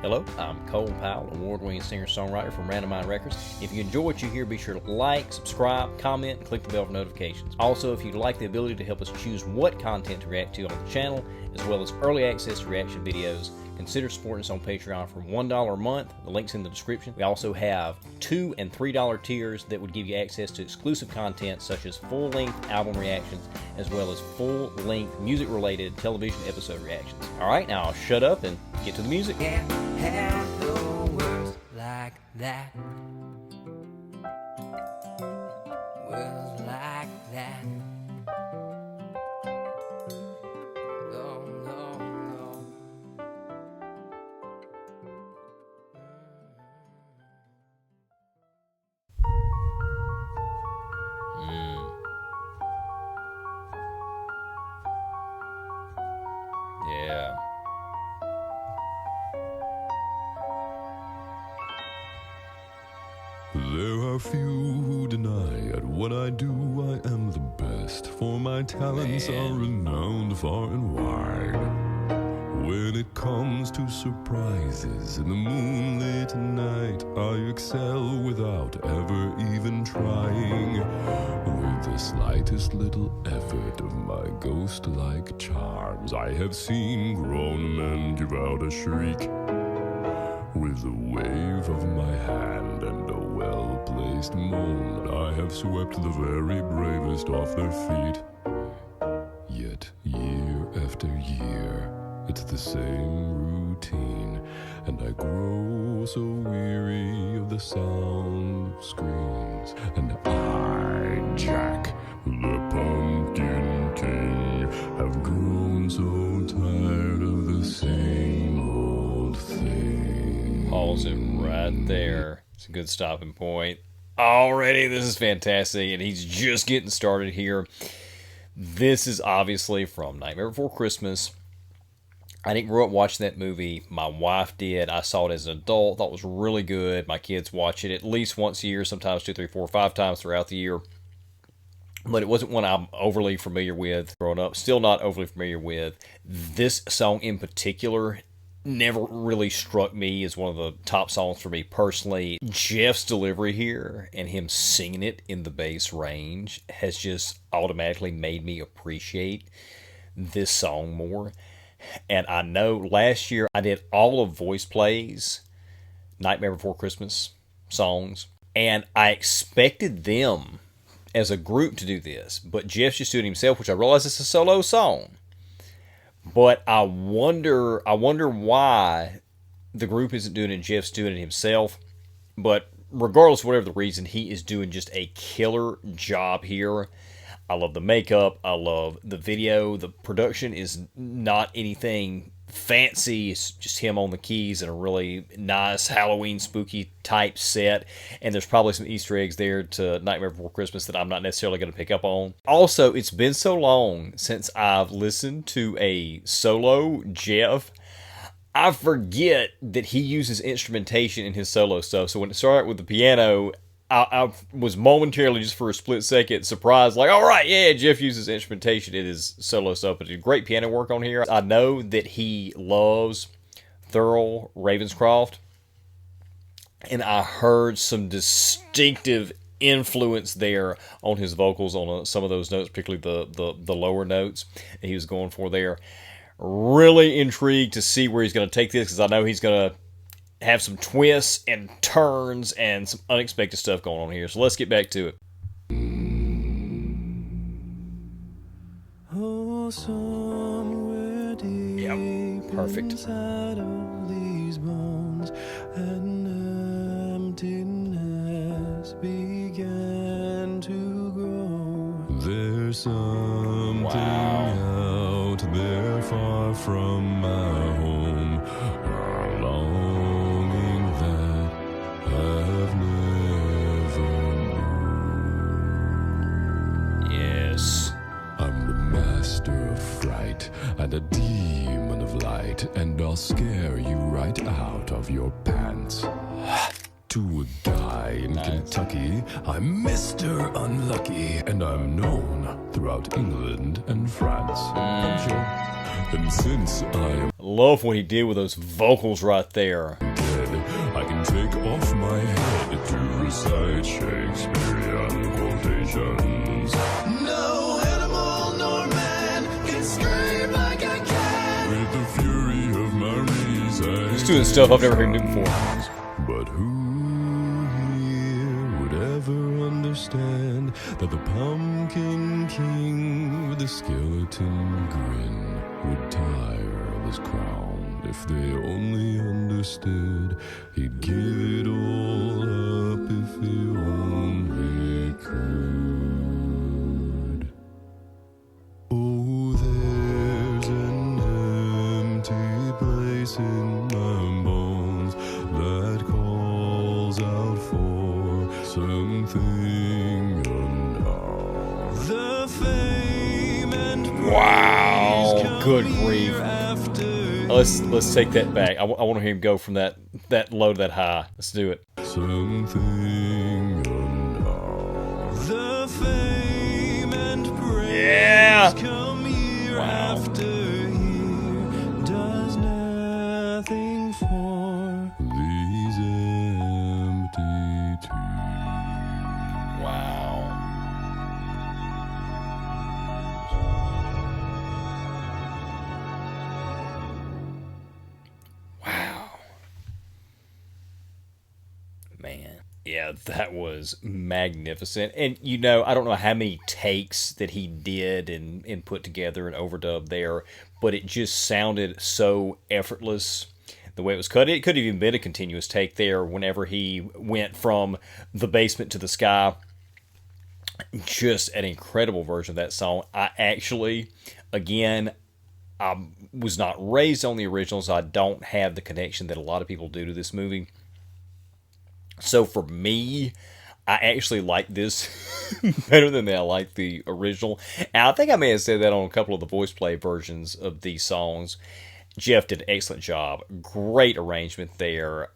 Hello, I'm Cole Powell, award-winning singer-songwriter from Random Mind Records. If you enjoy what you hear, be sure to like, subscribe, comment, and click the bell for notifications. Also, if you'd like the ability to help us choose what content to react to on the channel, as well as early access to reaction videos, consider supporting us on Patreon for $1 a month. The link's in the description. We also have $2 and $3 tiers that would give you access to exclusive content such as full-length album reactions, as well as full-length music-related television episode reactions. All right, now I'll shut up and get to the music. Can't handle words like that. Words like that. No, no, no. Yeah. There are few who deny at what I do I am the best, for my talents are renowned far and wide. When it comes to surprises in the moonlit night, I excel without ever even trying. With the slightest little effort of my ghost-like charms, I have seen grown men give out a shriek. With a wave of my hand and a well-placed moan, I have swept the very bravest off their feet. Yet year after year, it's the same routine, and I grow so weary of the sound of screams. And I, Jack, the Pumpkin King, have grown so tired of the same old thing. Pause it right there. It's a good stopping point. Already, this is fantastic, and he's just getting started here. This is obviously from Nightmare Before Christmas. I didn't grow up watching that movie. My wife did. I saw it as an adult. Thought it was really good. My kids watch it at least once a year, sometimes 2, 3, 4, 5 times throughout the year. But it wasn't one I'm overly familiar with growing up. Still not overly familiar with. This song in particular never really struck me as one of the top songs for me personally. Geoff's delivery here and him singing it in the bass range has just automatically made me appreciate this song more. And I know last year I did all of Voice Play's Nightmare Before Christmas songs, and I expected them as a group to do this, but Geoff's just doing it himself, which I realize it's a solo song. But I wonder why the group isn't doing it and Geoff's doing it himself. But regardless of whatever the reason, he is doing just a killer job here. I love the makeup. I love the video. The production is not anything fancy. It's just him on the keys in a really nice Halloween spooky type set. And there's probably some Easter eggs there to Nightmare Before Christmas that I'm not necessarily going to pick up on. Also, it's been so long since I've listened to a solo Geoff. I forget that he uses instrumentation in his solo stuff. So when it started with the piano, I was momentarily, just for a split second, surprised, like, all right, yeah, Geoff uses instrumentation in his solo stuff, but did great piano work on here. I know that he loves Thurl Ravenscroft, and I heard some distinctive influence there on his vocals on some of those notes, particularly the lower notes that he was going for there. Really intrigued to see where he's going to take this, because I know he's going to have some twists and turns and some unexpected stuff going on here. So let's get back to it. Oh, somewhere deep Yep, perfect. inside of these bones, an emptiness began to grow. There's something out there far from my home, a longing that I've never known. Yes. I'm the master of fright and a demon of light, and I'll scare you right out of your pants. To a guy in Kentucky, I'm Mr. Unlucky, and I'm known throughout throughout England and France. And since I am Love what he did with those vocals right there. dead, I can take off my head to recite Shakespearean quotations. No animal nor man can scream like I can. With the fury of my reason. He's doing stuff I've never heard him do before. But who here would ever understand that the Pumpkin King with the skeleton grin would tire of his crown if they only understood he'd give it all up if he only could. Oh, there's an empty place in my bones that calls out for something unknown. The fame and Wow, good grief. Let's take that back. I want to hear him go from that low to that high. Let's do it. something unknown. The fame and praise Yeah. come year Wow. after year, does nothing for these empty tears. Wow. Wow. Man. Yeah, that was magnificent. And, you know, I don't know how many takes that he did and put together and overdubbed there, but it just sounded so effortless the way it was cut. It could have even been a continuous take there whenever he went from the basement to the sky. Just an incredible version of that song. I actually, again, I was not raised on the original, so I don't have the connection that a lot of people do to this movie. So for me, I actually like this better than I like the original. And I think I may have said that on a couple of the voice play versions of these songs. Geoff did an excellent job. Great arrangement there.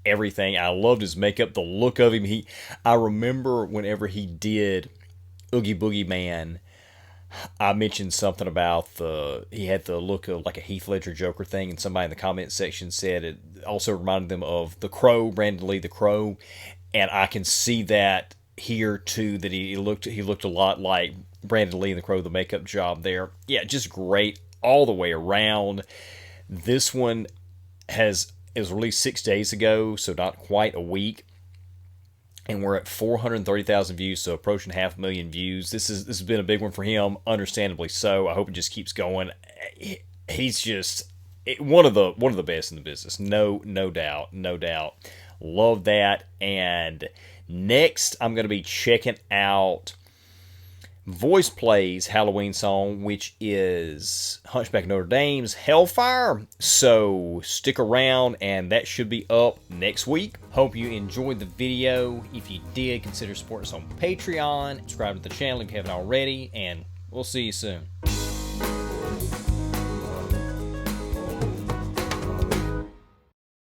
Everything. I loved his makeup, the look of him. I remember whenever he did Oogie Boogie Man, I mentioned something about he had the look of like a Heath Ledger Joker thing, and somebody in the comment section said it also reminded them of The Crow, Brandon Lee The Crow, and I can see that here too, that he looked a lot like Brandon Lee The Crow, the makeup job there. Yeah, just great all the way around. This one it was released 6 days ago, so not quite a week. And we're at 430,000 views, so approaching 500,000 views. This has been a big one for him, understandably so. I hope it just keeps going. He's just one of the best in the business, no doubt. Love that. And next, I'm going to be checking out Voice Play's Halloween song, which is Hunchback of Notre Dame's Hellfire. So stick around, and that should be up next week. Hope you enjoyed the video. If you did, consider supporting us on Patreon. Subscribe to the channel if you haven't already, and we'll see you soon.